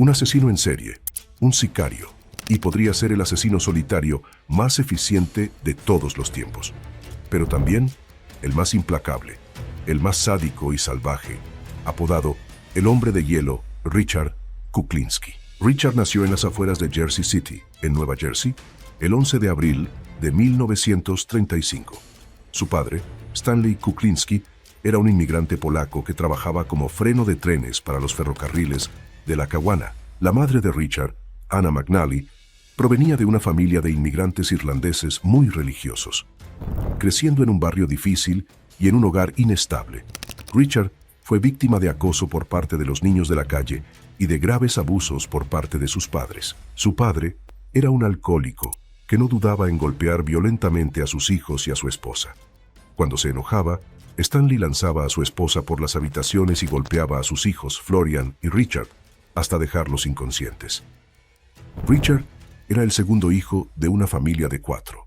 Un asesino en serie, un sicario, y podría ser el asesino solitario más eficiente de todos los tiempos. Pero también el más implacable, el más sádico y salvaje, apodado el Hombre de Hielo, Richard Kuklinski. Richard nació en las afueras de Jersey City, en Nueva Jersey, el 11 de abril de 1935. Su padre, Stanley Kuklinski, era un inmigrante polaco que trabajaba como freno de trenes para los ferrocarriles de Lackawanna. La madre de Richard, Anna McNally, provenía de una familia de inmigrantes irlandeses muy religiosos. Creciendo en un barrio difícil y en un hogar inestable, Richard fue víctima de acoso por parte de los niños de la calle y de graves abusos por parte de sus padres. Su padre era un alcohólico que no dudaba en golpear violentamente a sus hijos y a su esposa. Cuando se enojaba, Stanley lanzaba a su esposa por las habitaciones y golpeaba a sus hijos, Florian y Richard, hasta dejarlos inconscientes. Richard era el segundo hijo de una familia de 4.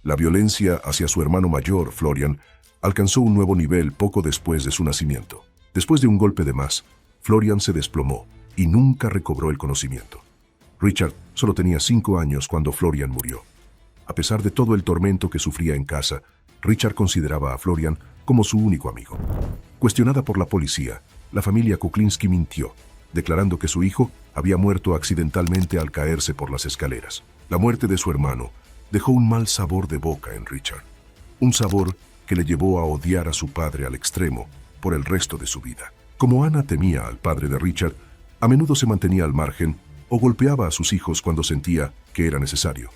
La violencia hacia su hermano mayor, Florian, alcanzó un nuevo nivel poco después de su nacimiento. Después de un golpe de más, Florian se desplomó y nunca recobró el conocimiento. Richard solo tenía 5 años cuando Florian murió. A pesar de todo el tormento que sufría en casa, Richard consideraba a Florian como su único amigo. Cuestionada por la policía, la familia Kuklinski mintió, declarando que su hijo había muerto accidentalmente al caerse por las escaleras. La muerte de su hermano dejó un mal sabor de boca en Richard, un sabor que le llevó a odiar a su padre al extremo por el resto de su vida. Como Anna temía al padre de Richard, a menudo se mantenía al margen o golpeaba a sus hijos cuando sentía que era necesario.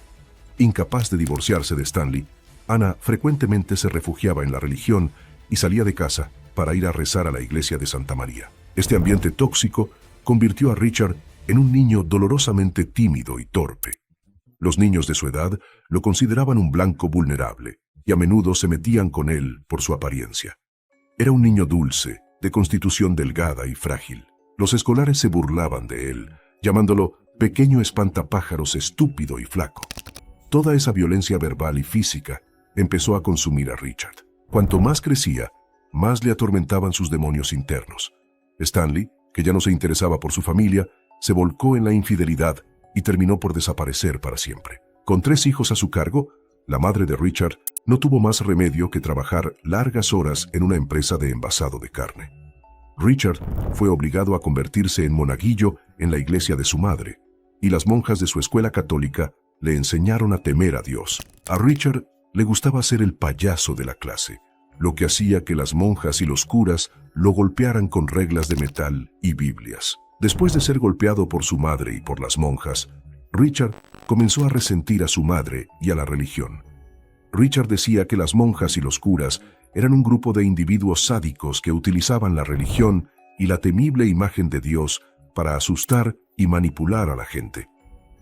Incapaz de divorciarse de Stanley, Anna frecuentemente se refugiaba en la religión y salía de casa para ir a rezar a la iglesia de Santa María. Este ambiente tóxico convirtió a Richard en un niño dolorosamente tímido y torpe. Los niños de su edad lo consideraban un blanco vulnerable y a menudo se metían con él por su apariencia. Era un niño dulce, de constitución delgada y frágil. Los escolares se burlaban de él, llamándolo pequeño espantapájaros estúpido y flaco. Toda esa violencia verbal y física empezó a consumir a Richard. Cuanto más crecía, más le atormentaban sus demonios internos. Stanley, que ya no se interesaba por su familia, se volcó en la infidelidad y terminó por desaparecer para siempre. Con 3 hijos a su cargo, la madre de Richard no tuvo más remedio que trabajar largas horas en una empresa de envasado de carne. Richard fue obligado a convertirse en monaguillo en la iglesia de su madre, y las monjas de su escuela católica le enseñaron a temer a Dios. A Richard le gustaba ser el payaso de la clase, lo que hacía que las monjas y los curas lo golpearan con reglas de metal y Biblias. Después de ser golpeado por su madre y por las monjas, Richard comenzó a resentir a su madre y a la religión. Richard decía que las monjas y los curas eran un grupo de individuos sádicos que utilizaban la religión y la temible imagen de Dios para asustar y manipular a la gente.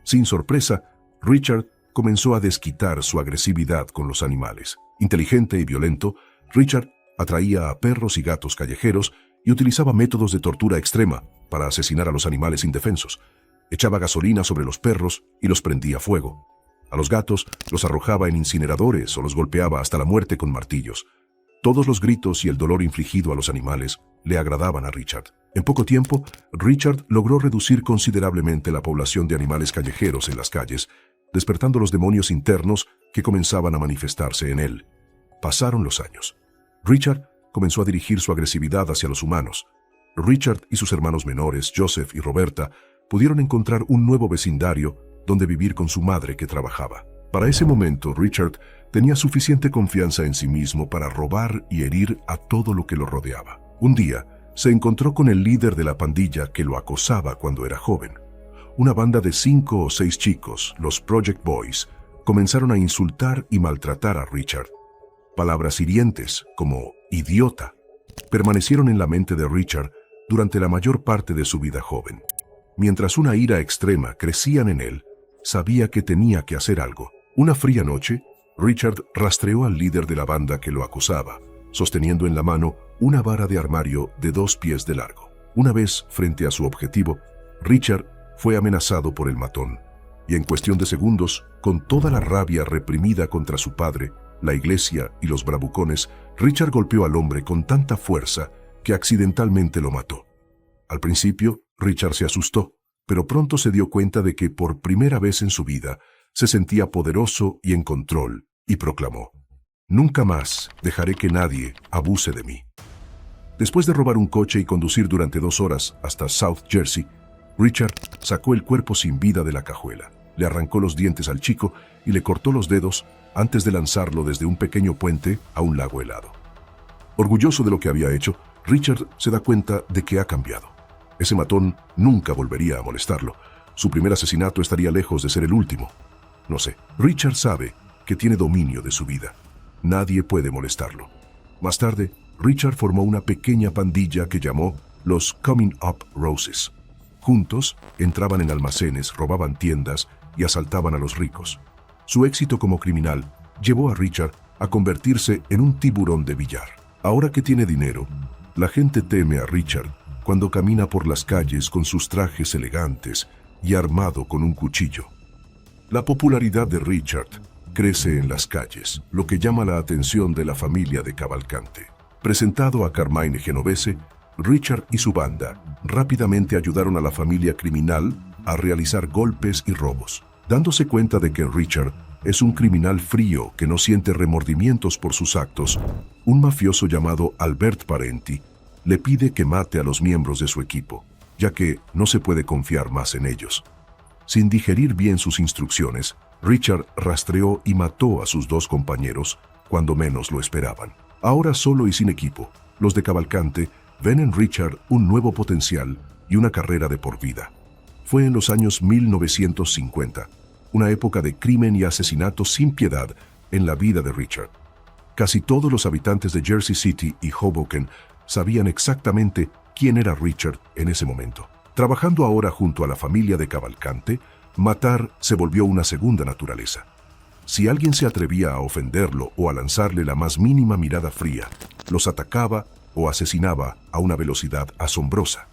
Sin sorpresa, Richard comenzó a desquitar su agresividad con los animales. Inteligente y violento, Richard atraía a perros y gatos callejeros y utilizaba métodos de tortura extrema para asesinar a los animales indefensos. Echaba gasolina sobre los perros y los prendía a fuego. A los gatos los arrojaba en incineradores o los golpeaba hasta la muerte con martillos. Todos los gritos y el dolor infligido a los animales le agradaban a Richard. En poco tiempo, Richard logró reducir considerablemente la población de animales callejeros en las calles, despertando los demonios internos que comenzaban a manifestarse en él. Pasaron los años. Richard comenzó a dirigir su agresividad hacia los humanos. Richard y sus hermanos menores, Joseph y Roberta, pudieron encontrar un nuevo vecindario donde vivir con su madre que trabajaba. Para ese momento, Richard tenía suficiente confianza en sí mismo para robar y herir a todo lo que lo rodeaba. Un día, se encontró con el líder de la pandilla que lo acosaba cuando era joven. Una banda de 5 o 6 chicos, los Project Boys, comenzaron a insultar y maltratar a Richard. Palabras hirientes, como idiota, permanecieron en la mente de Richard durante la mayor parte de su vida joven. Mientras una ira extrema crecía en él, sabía que tenía que hacer algo. Una fría noche, Richard rastreó al líder de la banda que lo acosaba, sosteniendo en la mano una vara de armario de 2 pies de largo. Una vez frente a su objetivo, Richard fue amenazado por el matón, y en cuestión de segundos, con toda la rabia reprimida contra su padre, la iglesia y los bravucones, Richard golpeó al hombre con tanta fuerza que accidentalmente lo mató. Al principio, Richard se asustó, pero pronto se dio cuenta de que por primera vez en su vida se sentía poderoso y en control, y proclamó: «Nunca más dejaré que nadie abuse de mí». Después de robar un coche y conducir durante 2 horas hasta South Jersey, Richard sacó el cuerpo sin vida de la cajuela, le arrancó los dientes al chico y le cortó los dedos antes de lanzarlo desde un pequeño puente a un lago helado. Orgulloso de lo que había hecho, Richard se da cuenta de que ha cambiado. Ese matón nunca volvería a molestarlo. Su primer asesinato estaría lejos de ser el último. No sé, Richard sabe que tiene dominio de su vida. Nadie puede molestarlo. Más tarde, Richard formó una pequeña pandilla que llamó los Coming Up Roses. Juntos, entraban en almacenes, robaban tiendas y asaltaban a los ricos. Su éxito como criminal llevó a Richard a convertirse en un tiburón de billar. Ahora que tiene dinero, la gente teme a Richard cuando camina por las calles con sus trajes elegantes y armado con un cuchillo. La popularidad de Richard crece en las calles, lo que llama la atención de la familia de Cavalcante. Presentado a Carmine Genovese, Richard y su banda rápidamente ayudaron a la familia criminal a realizar golpes y robos. Dándose cuenta de que Richard es un criminal frío que no siente remordimientos por sus actos, un mafioso llamado Albert Parenti le pide que mate a los miembros de su equipo, ya que no se puede confiar más en ellos. Sin digerir bien sus instrucciones, Richard rastreó y mató a sus 2 compañeros cuando menos lo esperaban. Ahora solo y sin equipo, los de Cavalcante ven en Richard un nuevo potencial y una carrera de por vida. Fue en los años 1950, una época de crimen y asesinato sin piedad en la vida de Richard. Casi todos los habitantes de Jersey City y Hoboken sabían exactamente quién era Richard en ese momento. Trabajando ahora junto a la familia de Cavalcante, matar se volvió una segunda naturaleza. Si alguien se atrevía a ofenderlo o a lanzarle la más mínima mirada fría, los atacaba o asesinaba a una velocidad asombrosa.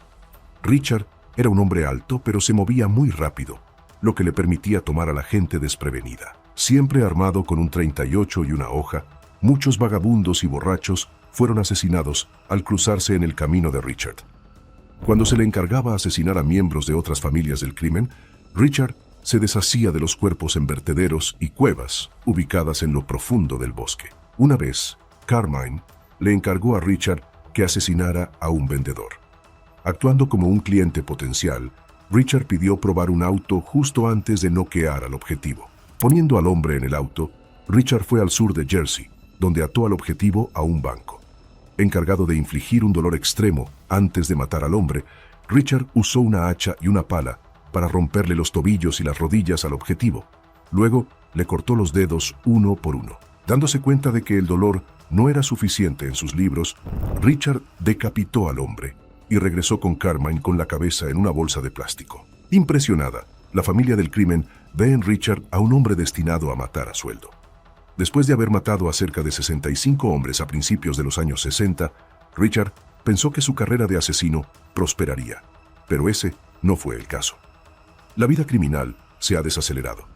Richard era un hombre alto, pero se movía muy rápido, lo que le permitía tomar a la gente desprevenida. Siempre armado con un 38 y una hoja, muchos vagabundos y borrachos fueron asesinados al cruzarse en el camino de Richard. Cuando se le encargaba asesinar a miembros de otras familias del crimen, Richard se deshacía de los cuerpos en vertederos y cuevas ubicadas en lo profundo del bosque. Una vez, Carmine le encargó a Richard que asesinara a un vendedor. Actuando como un cliente potencial, Richard pidió probar un auto justo antes de noquear al objetivo. Poniendo al hombre en el auto, Richard fue al sur de Jersey, donde ató al objetivo a un banco. Encargado de infligir un dolor extremo antes de matar al hombre, Richard usó una hacha y una pala para romperle los tobillos y las rodillas al objetivo. Luego, le cortó los dedos uno por uno. Dándose cuenta de que el dolor no era suficiente en sus libros, Richard decapitó al hombre y regresó con Carmine con la cabeza en una bolsa de plástico. Impresionada, la familia del crimen ve en Richard a un hombre destinado a matar a sueldo. Después de haber matado a cerca de 65 hombres a principios de los años 60, Richard pensó que su carrera de asesino prosperaría, pero ese no fue el caso. La vida criminal se ha desacelerado.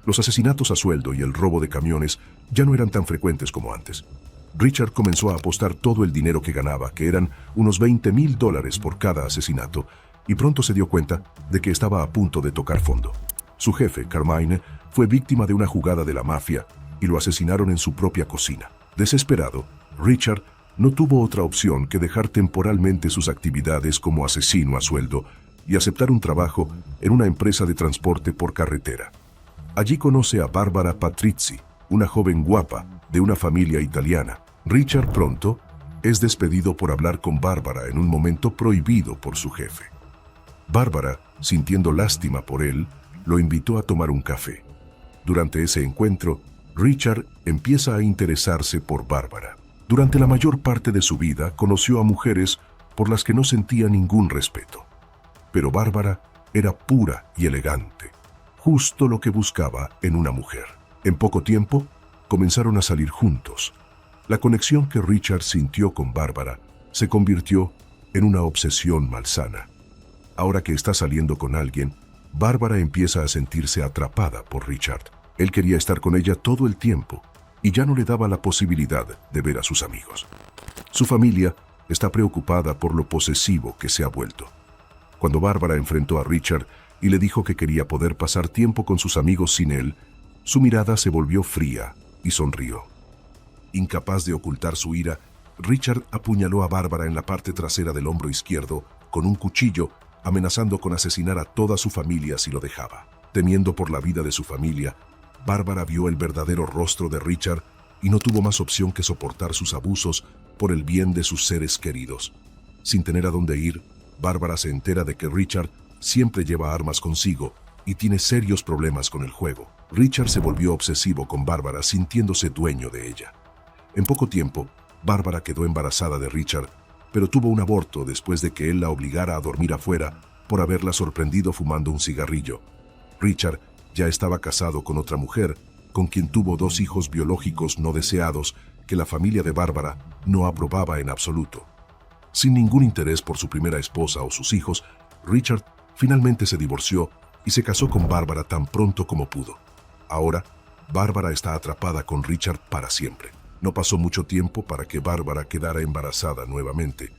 Los asesinatos a sueldo y el robo de camiones ya no eran tan frecuentes como antes. Richard comenzó a apostar todo el dinero que ganaba, que eran unos $20,000 por cada asesinato, y pronto se dio cuenta de que estaba a punto de tocar fondo. Su jefe, Carmine, fue víctima de una jugada de la mafia y lo asesinaron en su propia cocina. Desesperado, Richard no tuvo otra opción que dejar temporalmente sus actividades como asesino a sueldo y aceptar un trabajo en una empresa de transporte por carretera. Allí conoce a Barbara Patrizzi, una joven guapa de una familia italiana. Richard pronto es despedido por hablar con Bárbara en un momento prohibido por su jefe. Bárbara, sintiendo lástima por él, lo invitó a tomar un café. Durante ese encuentro, Richard empieza a interesarse por Bárbara. Durante la mayor parte de su vida conoció a mujeres por las que no sentía ningún respeto. Pero Bárbara era pura y elegante, justo lo que buscaba en una mujer. En poco tiempo, comenzaron a salir juntos. La conexión que Richard sintió con Bárbara se convirtió en una obsesión malsana. Ahora que está saliendo con alguien, Bárbara empieza a sentirse atrapada por Richard. Él quería estar con ella todo el tiempo y ya no le daba la posibilidad de ver a sus amigos. Su familia está preocupada por lo posesivo que se ha vuelto. Cuando Bárbara enfrentó a Richard y le dijo que quería poder pasar tiempo con sus amigos sin él, su mirada se volvió fría y sonrió. Incapaz de ocultar su ira, Richard apuñaló a Bárbara en la parte trasera del hombro izquierdo con un cuchillo, amenazando con asesinar a toda su familia si lo dejaba. Temiendo por la vida de su familia, Bárbara vio el verdadero rostro de Richard y no tuvo más opción que soportar sus abusos por el bien de sus seres queridos. Sin tener a dónde ir, Bárbara se entera de que Richard siempre lleva armas consigo y tiene serios problemas con el juego. Richard se volvió obsesivo con Bárbara, sintiéndose dueño de ella. En poco tiempo, Bárbara quedó embarazada de Richard, pero tuvo un aborto después de que él la obligara a dormir afuera por haberla sorprendido fumando un cigarrillo. Richard ya estaba casado con otra mujer, con quien tuvo 2 hijos biológicos no deseados que la familia de Bárbara no aprobaba en absoluto. Sin ningún interés por su primera esposa o sus hijos, Richard finalmente se divorció y se casó con Bárbara tan pronto como pudo. Ahora, Bárbara está atrapada con Richard para siempre. No pasó mucho tiempo para que Bárbara quedara embarazada nuevamente.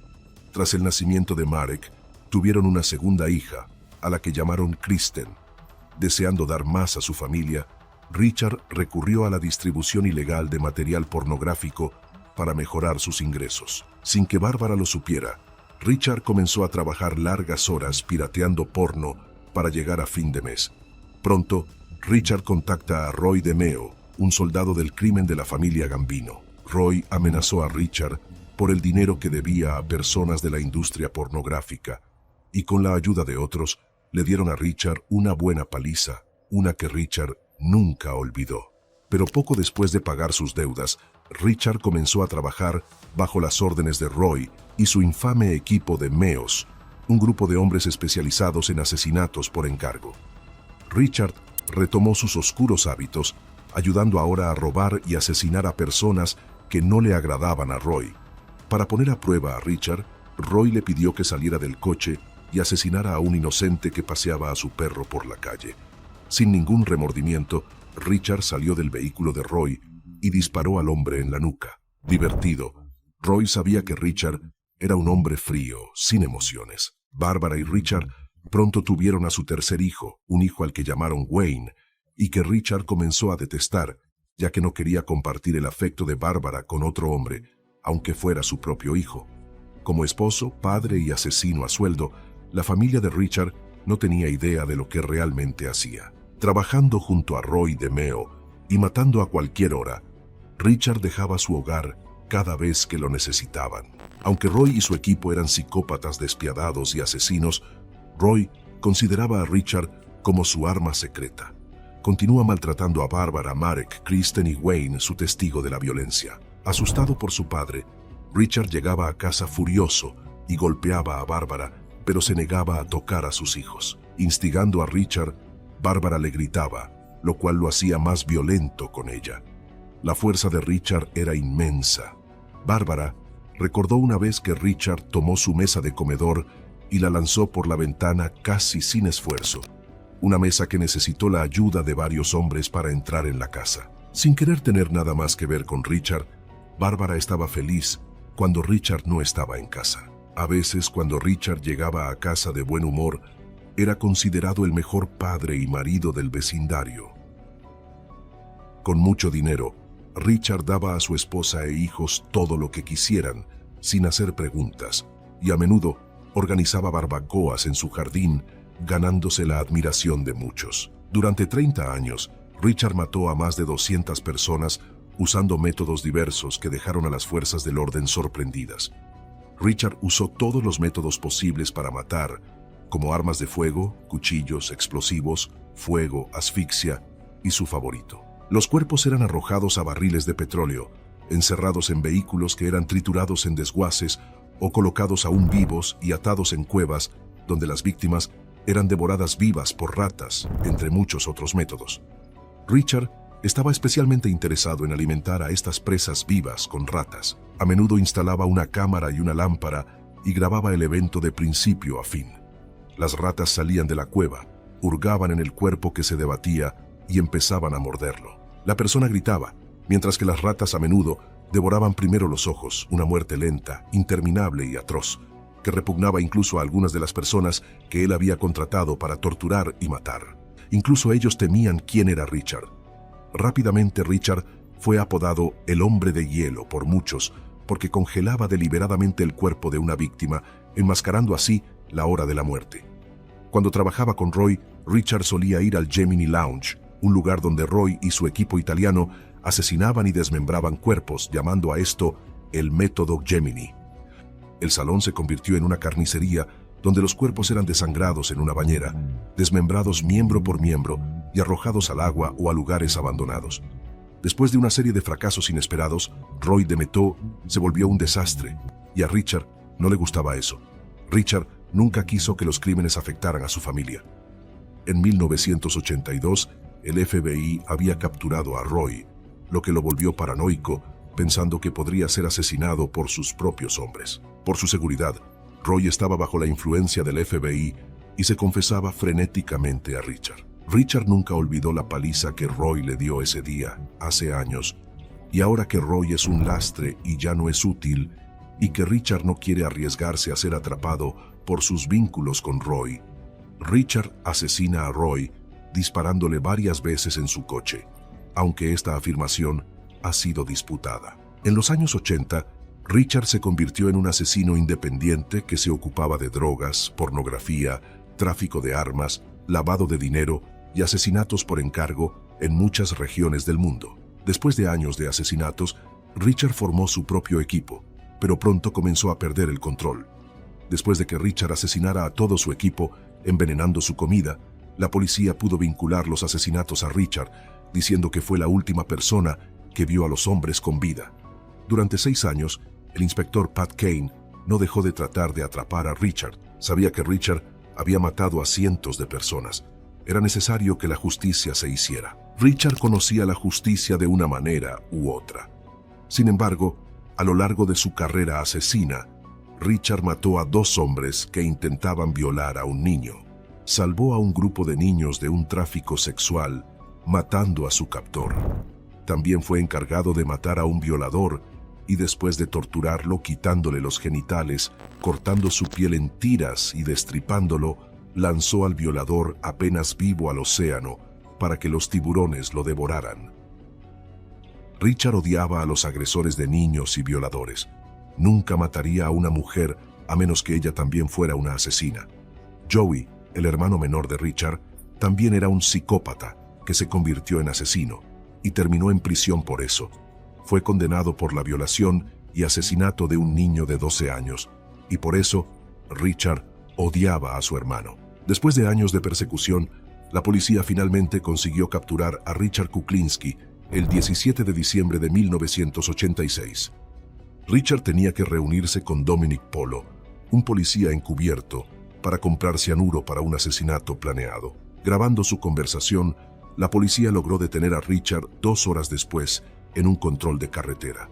Tras el nacimiento de Marek, tuvieron una segunda hija, a la que llamaron Kristen. Deseando dar más a su familia, Richard recurrió a la distribución ilegal de material pornográfico para mejorar sus ingresos. Sin que Bárbara lo supiera, Richard comenzó a trabajar largas horas pirateando porno para llegar a fin de mes. Pronto, Richard contacta a Roy DeMeo, un soldado del crimen de la familia Gambino. Roy amenazó a Richard por el dinero que debía a personas de la industria pornográfica, y con la ayuda de otros, le dieron a Richard una buena paliza, una que Richard nunca olvidó. Pero poco después de pagar sus deudas, Richard comenzó a trabajar bajo las órdenes de Roy y su infame equipo de Meos, un grupo de hombres especializados en asesinatos por encargo. Richard retomó sus oscuros hábitos, ayudando ahora a robar y asesinar a personas que no le agradaban a Roy. Para poner a prueba a Richard, Roy le pidió que saliera del coche y asesinara a un inocente que paseaba a su perro por la calle. Sin ningún remordimiento, Richard salió del vehículo de Roy y disparó al hombre en la nuca. Divertido, Roy sabía que Richard era un hombre frío, sin emociones. Bárbara y Richard pronto tuvieron a su tercer hijo, un hijo al que llamaron Wayne, y que Richard comenzó a detestar, ya que no quería compartir el afecto de Bárbara con otro hombre, aunque fuera su propio hijo. Como esposo, padre y asesino a sueldo, la familia de Richard no tenía idea de lo que realmente hacía. Trabajando junto a Roy DeMeo y matando a cualquier hora, Richard dejaba su hogar cada vez que lo necesitaban. Aunque Roy y su equipo eran psicópatas despiadados y asesinos, Roy consideraba a Richard como su arma secreta. Continúa maltratando a Bárbara, Marek, Kristen y Wayne, su testigo de la violencia. Asustado por su padre, Richard llegaba a casa furioso y golpeaba a Bárbara, pero se negaba a tocar a sus hijos. Instigando a Richard, Bárbara le gritaba, lo cual lo hacía más violento con ella. La fuerza de Richard era inmensa. Bárbara recordó una vez que Richard tomó su mesa de comedor y la lanzó por la ventana casi sin esfuerzo. Una mesa que necesitó la ayuda de varios hombres para entrar en la casa. Sin querer tener nada más que ver con Richard, Bárbara estaba feliz cuando Richard no estaba en casa. A veces, cuando Richard llegaba a casa de buen humor, era considerado el mejor padre y marido del vecindario. Con mucho dinero, Richard daba a su esposa e hijos todo lo que quisieran, sin hacer preguntas, y a menudo organizaba barbacoas en su jardín, ganándose la admiración de muchos. Durante 30 años, Richard mató a más de 200 personas usando métodos diversos que dejaron a las fuerzas del orden sorprendidas. Richard usó todos los métodos posibles para matar, como armas de fuego, cuchillos, explosivos, fuego, asfixia y su favorito. Los cuerpos eran arrojados a barriles de petróleo, encerrados en vehículos que eran triturados en desguaces o colocados aún vivos y atados en cuevas donde las víctimas eran devoradas vivas por ratas, entre muchos otros métodos. Richard estaba especialmente interesado en alimentar a estas presas vivas con ratas. A menudo instalaba una cámara y una lámpara y grababa el evento de principio a fin. Las ratas salían de la cueva, hurgaban en el cuerpo que se debatía y empezaban a morderlo. La persona gritaba, mientras que las ratas a menudo devoraban primero los ojos, una muerte lenta, interminable y atroz. que repugnaba incluso a algunas de las personas que él había contratado para torturar y matar. Incluso ellos temían quién era Richard. Rápidamente Richard fue apodado el hombre de hielo por muchos, porque congelaba deliberadamente el cuerpo de una víctima, enmascarando así la hora de la muerte. Cuando trabajaba con Roy, Richard solía ir al Gemini Lounge, un lugar donde Roy y su equipo italiano asesinaban y desmembraban cuerpos, llamando a esto el método Gemini. El salón se convirtió en una carnicería donde los cuerpos eran desangrados en una bañera, desmembrados miembro por miembro y arrojados al agua o a lugares abandonados. Después de una serie de fracasos inesperados, Roy de Metaux se volvió un desastre, y a Richard no le gustaba eso. Richard nunca quiso que los crímenes afectaran a su familia. En 1982, el FBI había capturado a Roy, lo que lo volvió paranoico, pensando que podría ser asesinado por sus propios hombres. Por su seguridad, Roy estaba bajo la influencia del FBI y se confesaba frenéticamente a Richard. Richard nunca olvidó la paliza que Roy le dio ese día, hace años, y ahora que Roy es un lastre y ya no es útil, y que Richard no quiere arriesgarse a ser atrapado por sus vínculos con Roy, Richard asesina a Roy disparándole varias veces en su coche, aunque esta afirmación ha sido disputada. En los años 80, Richard se convirtió en un asesino independiente que se ocupaba de drogas, pornografía, tráfico de armas, lavado de dinero y asesinatos por encargo en muchas regiones del mundo. Después de años de asesinatos, Richard formó su propio equipo, pero pronto comenzó a perder el control. Después de que Richard asesinara a todo su equipo, envenenando su comida, la policía pudo vincular los asesinatos a Richard, diciendo que fue la última persona que vio a los hombres con vida. Durante 6 años, el inspector Pat Kane no dejó de tratar de atrapar a Richard. Sabía que Richard había matado a cientos de personas. Era necesario que la justicia se hiciera. Richard conocía la justicia de una manera u otra. Sin embargo, a lo largo de su carrera asesina, Richard mató a 2 hombres que intentaban violar a un niño. Salvó a un grupo de niños de un tráfico sexual, matando a su captor. También fue encargado de matar a un violador y después de torturarlo quitándole los genitales, cortando su piel en tiras y destripándolo, lanzó al violador apenas vivo al océano para que los tiburones lo devoraran. Richard odiaba a los agresores de niños y violadores. Nunca mataría a una mujer a menos que ella también fuera una asesina. Joey, el hermano menor de Richard, también era un psicópata que se convirtió en asesino y terminó en prisión por eso. Fue condenado por la violación y asesinato de un niño de 12 años, y por eso Richard odiaba a su hermano. Después de años de persecución, la policía finalmente consiguió capturar a Richard Kuklinski el 17 de diciembre de 1986. Richard tenía que reunirse con Dominic Polo, un policía encubierto, para comprar cianuro para un asesinato planeado. Grabando su conversación, la policía logró detener a Richard 2 horas después en un control de carretera.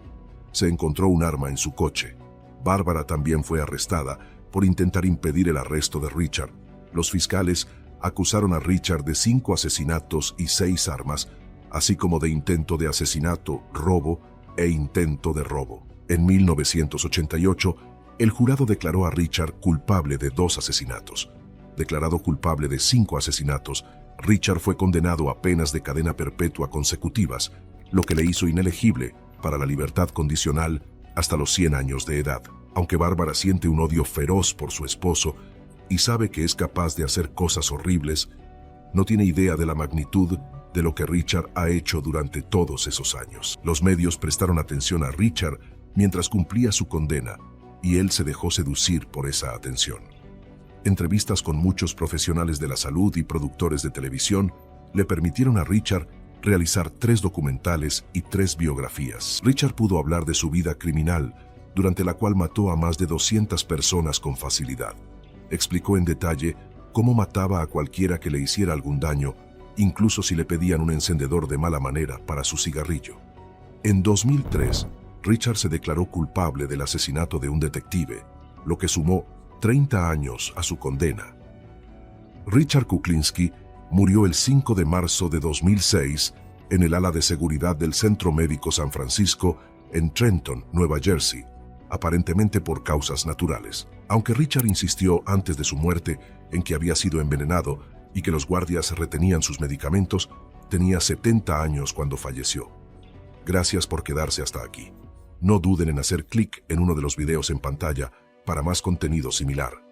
Se encontró un arma en su coche. Bárbara también fue arrestada por intentar impedir el arresto de Richard. Los fiscales acusaron a Richard de 5 asesinatos y 6 armas, así como de intento de asesinato, robo e intento de robo. En 1988, el jurado declaró a Richard culpable de 2 asesinatos. Declarado culpable de 5 asesinatos, Richard fue condenado a penas de cadena perpetua consecutivas, lo que le hizo inelegible para la libertad condicional hasta los 100 años de edad. Aunque Bárbara siente un odio feroz por su esposo y sabe que es capaz de hacer cosas horribles, no tiene idea de la magnitud de lo que Richard ha hecho durante todos esos años. Los medios prestaron atención a Richard mientras cumplía su condena, y él se dejó seducir por esa atención. Entrevistas con muchos profesionales de la salud y productores de televisión le permitieron a Richard realizar 3 documentales y 3 biografías. Richard pudo hablar de su vida criminal, durante la cual mató a más de 200 personas con facilidad. Explicó en detalle cómo mataba a cualquiera que le hiciera algún daño, incluso si le pedían un encendedor de mala manera para su cigarrillo. En 2003, Richard se declaró culpable del asesinato de un detective, lo que sumó 30 años a su condena. Richard Kuklinski murió el 5 de marzo de 2006 en el ala de seguridad del Centro Médico San Francisco en Trenton, Nueva Jersey, aparentemente por causas naturales. Aunque Richard insistió antes de su muerte en que había sido envenenado y que los guardias retenían sus medicamentos, tenía 70 años cuando falleció. Gracias por quedarse hasta aquí. No duden en hacer clic en uno de los videos en pantalla para más contenido similar.